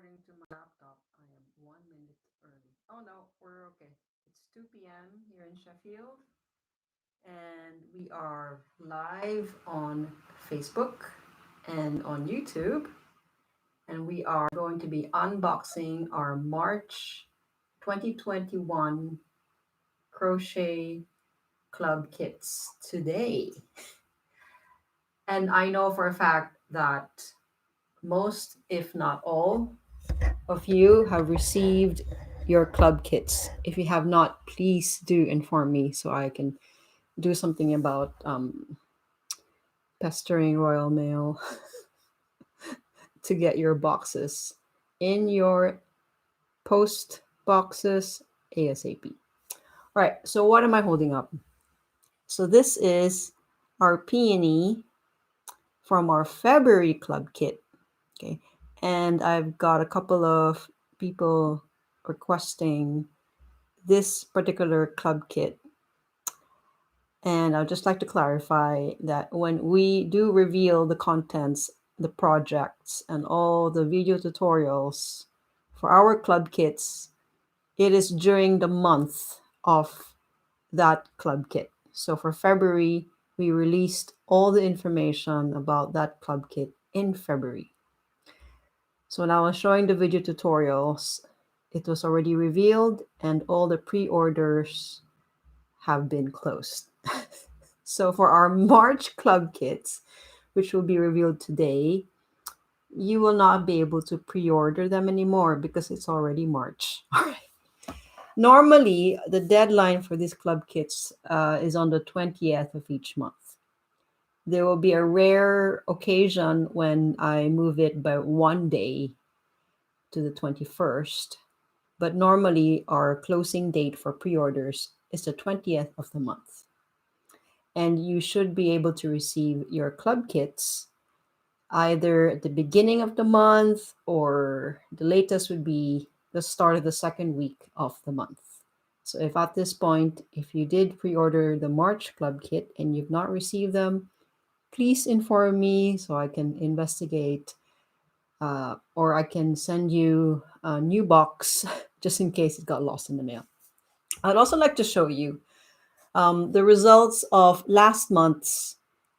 according to my laptop, I am 1 minute early. Oh no, we're okay. It's 2 p.m. here in Sheffield, and we are live on Facebook and on YouTube, and we are going to be unboxing our March 2021 Crochet Club Kits today. And I know for a fact that most, if not all, of you have received your club kits. If you have not, please do inform me so I can do something about pestering Royal Mail to get your boxes in your post boxes ASAP. All right, so what am I holding up? So this is our peony from our February club kit. Okay, and I've got a couple of people requesting this particular club kit. And I'd just like to clarify that when we do reveal the contents, the projects, and all the video tutorials for our club kits, it is during the month of that club kit. So for February, we released all the information about that club kit in February. So when I was showing the video tutorials, it was already revealed and all the pre-orders have been closed. So for our March club kits, which will be revealed today, you will not be able to pre-order them anymore because it's already March. All right. Normally, the deadline for these club kits is on the 20th of each month. There will be a rare occasion when I move it by one day to the 21st, but normally our closing date for pre-orders is the 20th of the month. And you should be able to receive your club kits either at the beginning of the month or the latest would be the start of the second week of the month. So if at this point, if you did pre-order the March club kit and you've not received them, please inform me so I can investigate or I can send you a new box just in case it got lost in the mail. I'd also like to show you the results of last month's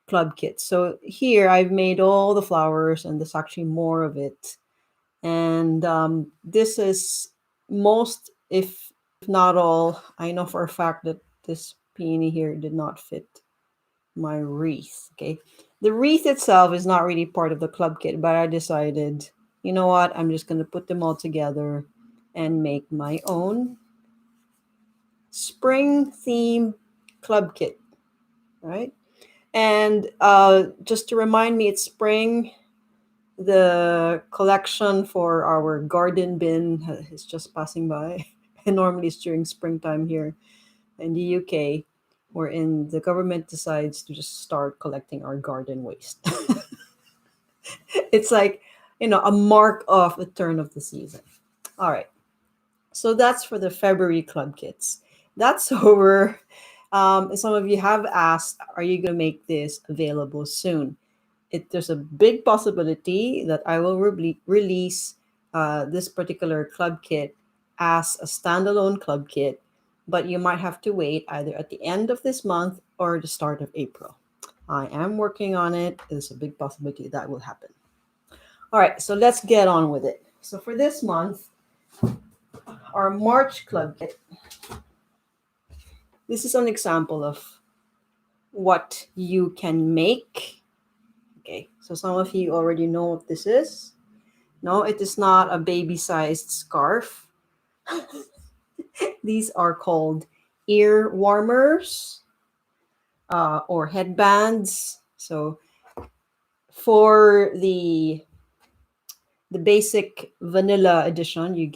club kit. So here I've made all the flowers and there's actually more of it. And this is most, if not all, I know for a fact that this peony here did not fit my wreath. Okay. The wreath itself is not really part of the club kit, but I decided, you know what, I'm just going to put them all together and make my own spring theme club kit, right? And just to remind me, it's spring. The collection for our garden bin is just passing by. And normally it's during springtime here in the UK, wherein the government decides to just start collecting our garden waste. It's like, a mark of the turn of the season. All right. So that's for the February club kits. That's over. Some of you have asked, are you going to make this available soon? There's a big possibility that I will release this particular club kit as a standalone club kit, but you might have to wait either at the end of this month or the start of April. I am working on it. There's a big possibility that will happen. All right, so let's get on with it. So for this month, our March club kit, this is an example of what you can make. Okay, so some of you already know what this is. No, it is not a baby-sized scarf. These are called ear warmers or headbands. So for the basic vanilla edition,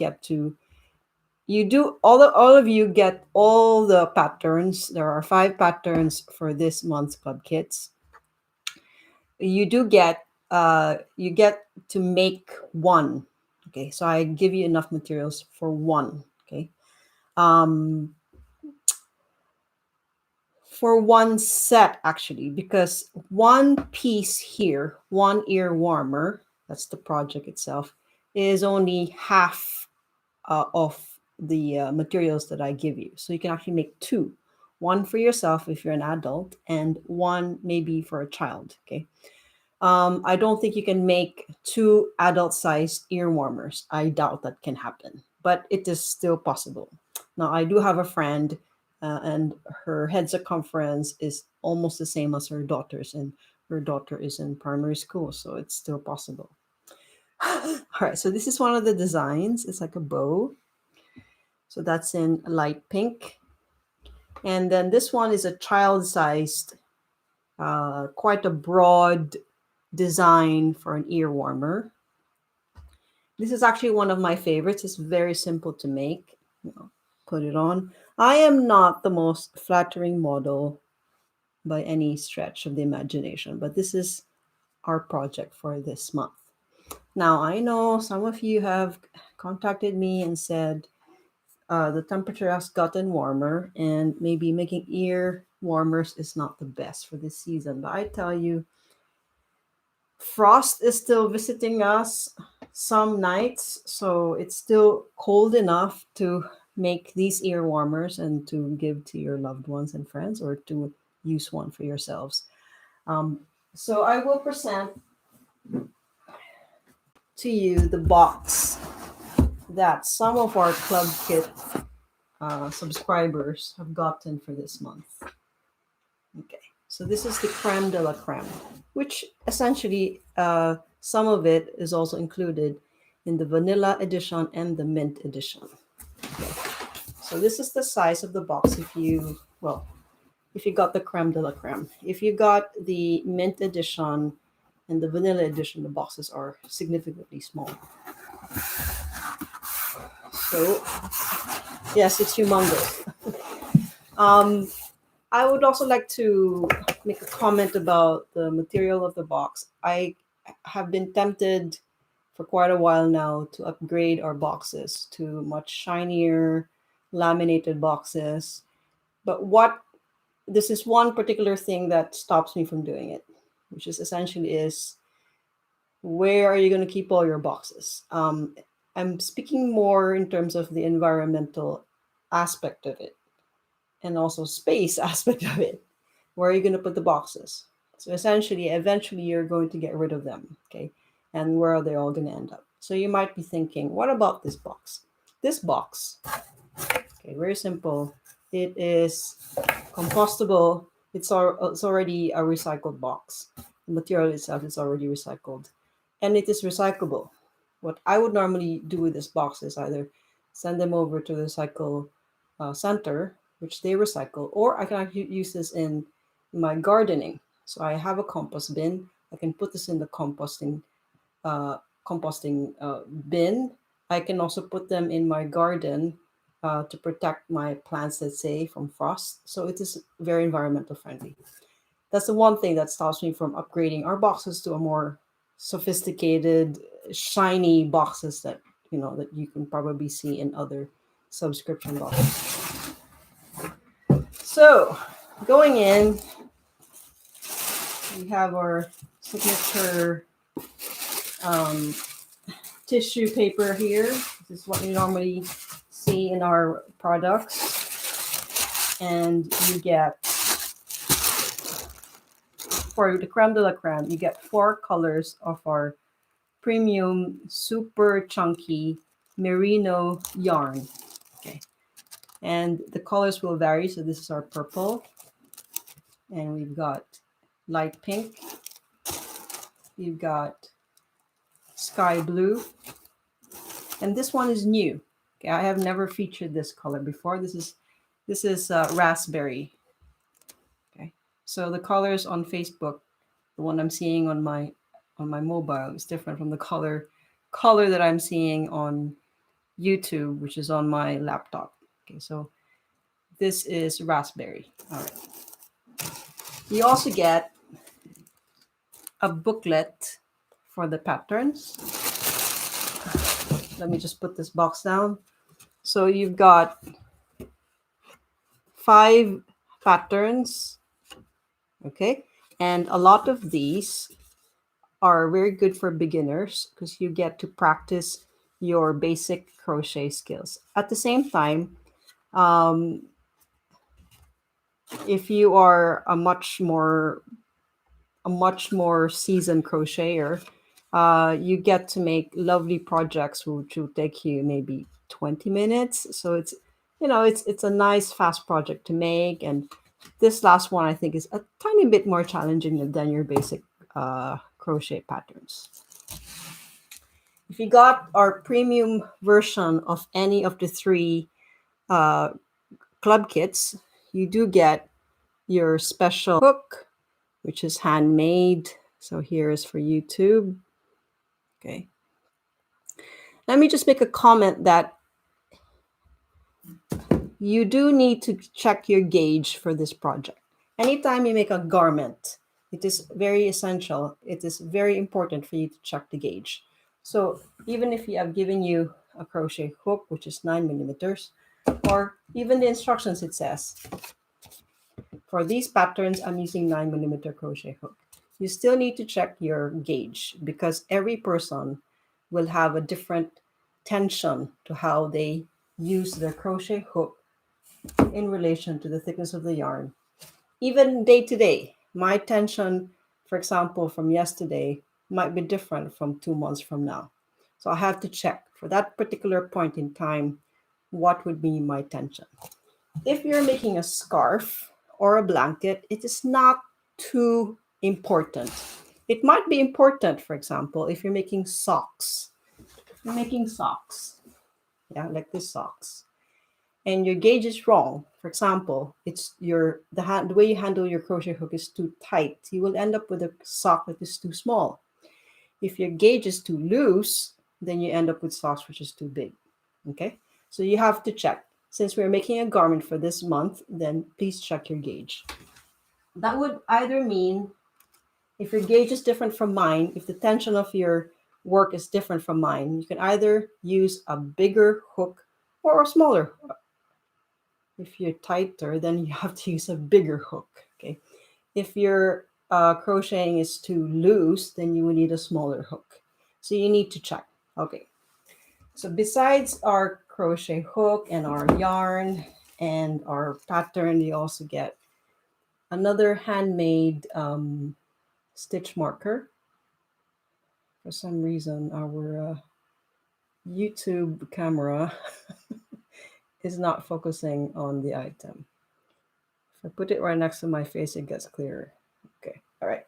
all of you get all the patterns. There are 5 patterns for this month's club kits. You get to make one. Okay, so I give you enough materials for one. Okay, for one set actually, because one piece here, one ear warmer, that's the project itself, is only half of the materials that I give you. So you can actually make two, one for yourself if you're an adult, and one maybe for a child. Okay. I don't think you can make two adult-sized ear warmers. I doubt that can happen, but it is still possible. Now, I do have a friend, and her head circumference is almost the same as her daughter's, and her daughter is in primary school, so it's still possible. All right, so this is one of the designs. It's like a bow. So that's in light pink. And then this one is a child-sized, quite a broad design for an ear warmer. This is actually one of my favorites. It's very simple to make. Put it on. I am not the most flattering model by any stretch of the imagination, but this is our project for this month. Now, I know some of you have contacted me and said the temperature has gotten warmer and maybe making ear warmers is not the best for this season. But I tell you, frost is still visiting us some nights, so it's still cold enough to make these ear warmers and to give to your loved ones and friends, or to use one for yourselves. So I will present to you the box that some of our Club Kit subscribers have gotten for this month. Okay, so this is the creme de la creme, which essentially some of it is also included in the vanilla edition and the mint edition. Okay. So this is the size of the box if you got the creme de la creme. If you got the mint edition and the vanilla edition, the boxes are significantly smaller. So yes, it's humongous. I would also like to make a comment about the material of the box. I have been tempted for quite a while now to upgrade our boxes to much shinier laminated boxes. But this is one particular thing that stops me from doing it, which is essentially is, where are you going to keep all your boxes? I'm speaking more in terms of the environmental aspect of it, and also space aspect of it. Where are you going to put the boxes? So essentially, eventually you're going to get rid of them, okay? And where are they all going to end up? So you might be thinking, what about this box? This box, okay, very simple. It is compostable. It's already a recycled box. The material itself is already recycled, and it is recyclable. What I would normally do with this box is either send them over to the recycle center, which they recycle, or I can actually use this in my gardening. So I have a compost bin. I can put this in the composting bin. I can also put them in my garden to protect my plants, let's say, from frost. So it is very environmental friendly. That's the one thing that stops me from upgrading our boxes to a more sophisticated, shiny boxes that you can probably see in other subscription boxes. So going in, we have our signature tissue paper here. This is what you normally see in our products. And you get, for the creme de la creme, you get 4 colors of our premium super chunky merino yarn. Okay. And the colors will vary. So this is our purple. And we've got light pink. You've got sky blue. And this one is new. Okay, I have never featured this color before. This is raspberry. Okay, so the colors on Facebook, the one I'm seeing on my mobile, is different from the color that I'm seeing on YouTube, which is on my laptop. Okay, so this is raspberry. All right. You also get a booklet for the patterns. Let me just put this box down. So you've got 5 patterns, okay? And a lot of these are very good for beginners because you get to practice your basic crochet skills. At the same time, um, if you are a much more seasoned crocheter, you get to make lovely projects which will take you maybe 20 minutes. So it's, it's a nice fast project to make. And this last one I think is a tiny bit more challenging than your basic crochet patterns. If you got our premium version of any of the three uh, club kits, you do get your special hook, which is handmade. So here is for YouTube. Okay. Let me just make a comment that you do need to check your gauge for this project. Anytime you make a garment, it is very essential. It is very important for you to check the gauge. So even if you have given you a crochet hook, which is 9 millimeters, or even the instructions it says, for these patterns, I'm using 9 millimeter crochet hook. You still need to check your gauge because every person will have a different tension to how they use their crochet hook in relation to the thickness of the yarn. Even day to day, my tension, for example, from yesterday might be different from 2 months from now. So I have to check for that particular point in time, what would be my tension. If you're making a scarf or a blanket, it is not too important. It might be important, for example, if you're making socks. You're making socks, yeah, like this socks, and your gauge is wrong. For example, it's the way you handle your crochet hook is too tight. You will end up with a sock that is too small. If your gauge is too loose, then you end up with socks which is too big. Okay, so you have to check. Since we're making a garment for this month, then please check your gauge. That would either mean if your gauge is different from mine, if the tension of your work is different from mine, you can either use a bigger hook or a smaller hook. If you're tighter, then you have to use a bigger hook. Okay. If your crocheting is too loose, then you will need a smaller hook. So you need to check. Okay. So besides our crochet hook and our yarn and our pattern, you also get another handmade stitch marker. For some reason, our YouTube camera is not focusing on the item. If I put it right next to my face, it gets clearer. Okay, all right.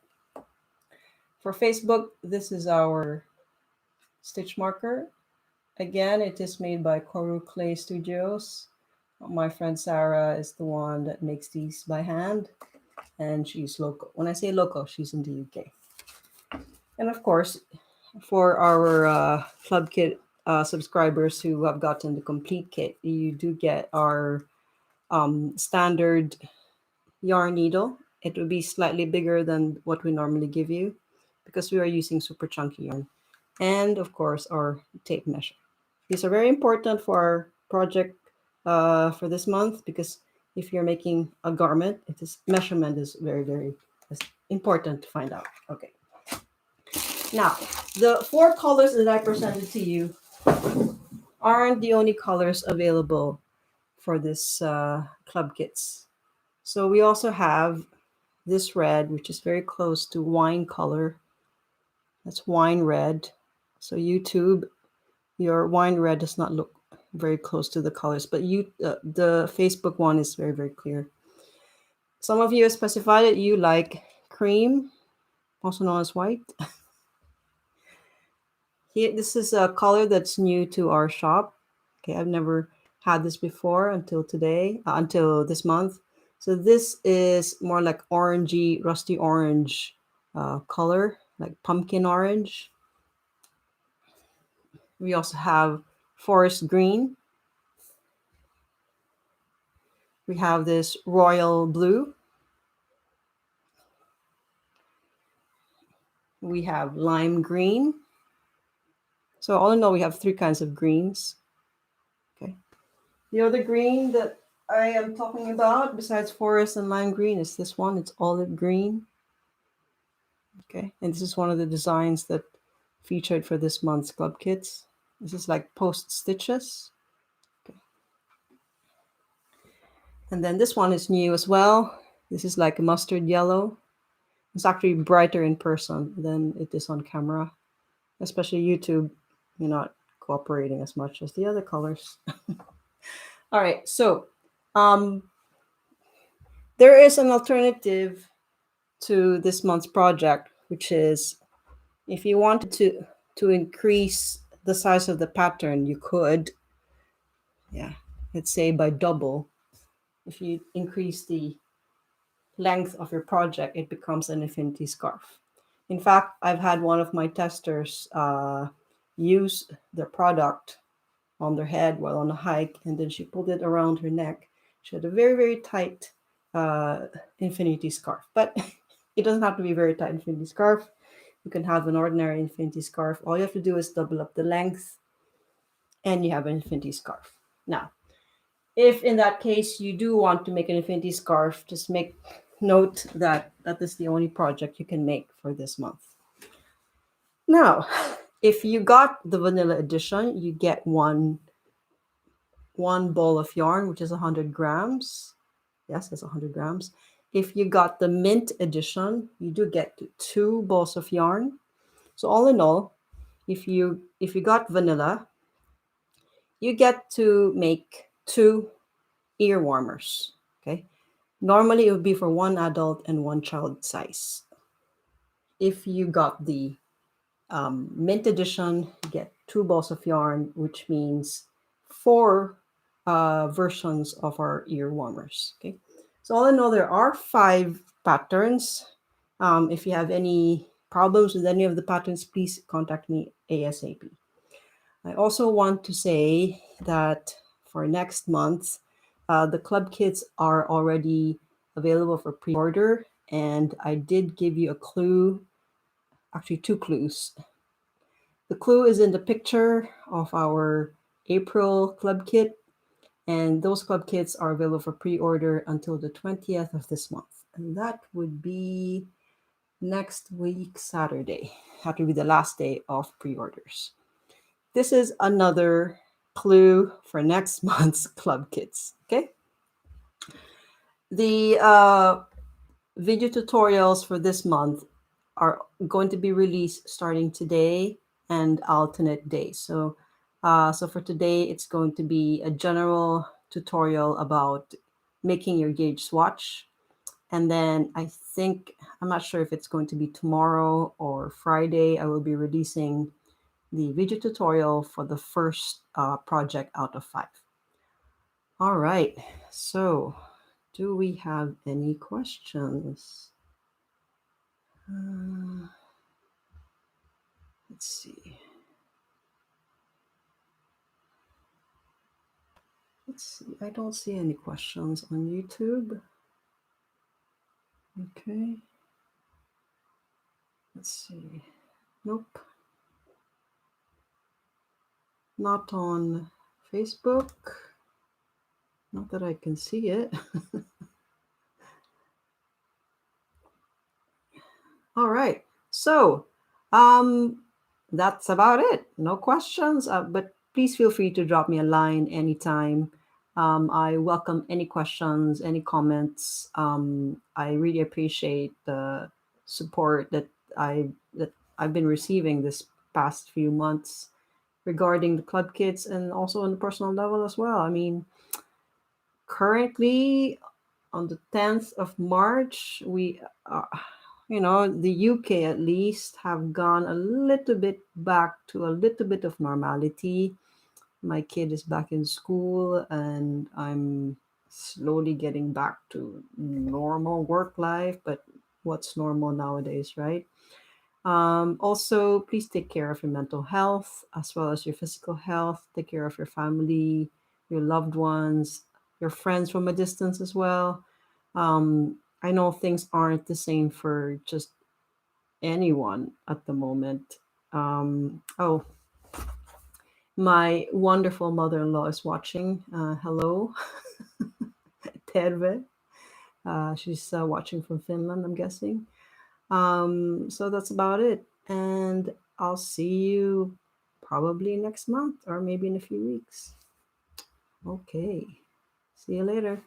For Facebook, this is our stitch marker. Again, it is made by Koru Clay Studios. My friend Sarah is the one that makes these by hand, and she's local. When I say local, she's in the UK. And of course, for our Club Kit subscribers who have gotten the complete kit, you do get our standard yarn needle. It will be slightly bigger than what we normally give you because we are using super chunky yarn. And of course, our tape measure. These are very important for our project for this month because if you're making a garment, measurement is very, very important to find out. Okay. Now, the 4 colors that I presented to you aren't the only colors available for this club kits. So we also have this red, which is very close to wine color. That's wine red. So YouTube, your wine red does not look very close to the colors, but the Facebook one is very, very clear. Some of you have specified that you like cream, also known as white. Here, this is a color that's new to our shop. Okay, I've never had this before until today, until this month. So this is more like orangey, rusty orange color, like pumpkin orange. We also have forest green. We have this royal blue. We have lime green. So all in all, we have 3 kinds of greens. Okay. The other green that I am talking about, besides forest and lime green, is this one. It's olive green. Okay, and this is one of the designs that featured for this month's club kits. This is like post stitches. Okay. And then this one is new as well. This is like a mustard yellow. It's actually brighter in person than it is on camera, especially YouTube. You're not cooperating as much as the other colors. All right, so um, there is an alternative to this month's project, which is if you wanted to increase the size of the pattern, you could, yeah, let's say by double. If you increase the length of your project, it becomes an infinity scarf. In fact, I've had one of my testers use the product on their head while on a hike, and then she pulled it around her neck. She had a very, very tight infinity scarf. But it doesn't have to be a very tight infinity scarf. You can have an ordinary infinity scarf. All you have to do is double up the length, and you have an infinity scarf. Now, if in that case you do want to make an infinity scarf, just make note that that is the only project you can make for this month. Now, if you got the vanilla edition, you get one ball of yarn, which is 100 grams. Yes, it's 100 grams. If you got the mint edition, you do get 2 balls of yarn. So all in all, if you got vanilla, you get to make 2 ear warmers. Okay. Normally it would be for 1 adult and 1 child size. If you got the mint edition, you get 2 balls of yarn, which means 4 versions of our ear warmers. Okay, so all in all, there are 5 patterns. If you have any problems with any of the patterns, please contact me ASAP. I also want to say that for next month, the club kits are already available for pre-order, and I did give you a clue, actually 2 clues. The clue is in the picture of our April club kit, and those club kits are available for pre-order until the 20th of this month, and that would be next week, Saturday. That would be the last day of pre-orders. This is another clue for next month's club kits. Okay. The video tutorials for this month are going to be released starting today and alternate days. So for today, it's going to be a general tutorial about making your gauge swatch. And then I'm not sure if it's going to be tomorrow or Friday, I will be releasing the video tutorial for the first project out of 5. All right, so do we have any questions? Let's see. I don't see any questions on YouTube. Okay. Let's see. Nope. Not on Facebook. Not that I can see it. All right. So, that's about it. No questions, but please feel free to drop me a line anytime. I welcome any questions, any comments. I really appreciate the support that I've been receiving this past few months regarding the club kits and also on the personal level as well. I mean, currently on the 10th of March, we the UK at least have gone a little bit back to a little bit of normality. My kid is back in school and I'm slowly getting back to normal work life, but what's normal nowadays, right? Also, please take care of your mental health as well as your physical health. Take care of your family, your loved ones, your friends from a distance as well. I know things aren't the same for just anyone at the moment. Oh, my wonderful mother-in-law is watching. Hello, Terve. She's watching from Finland, I'm guessing. So that's about it. And I'll see you probably next month or maybe in a few weeks. Okay. See you later.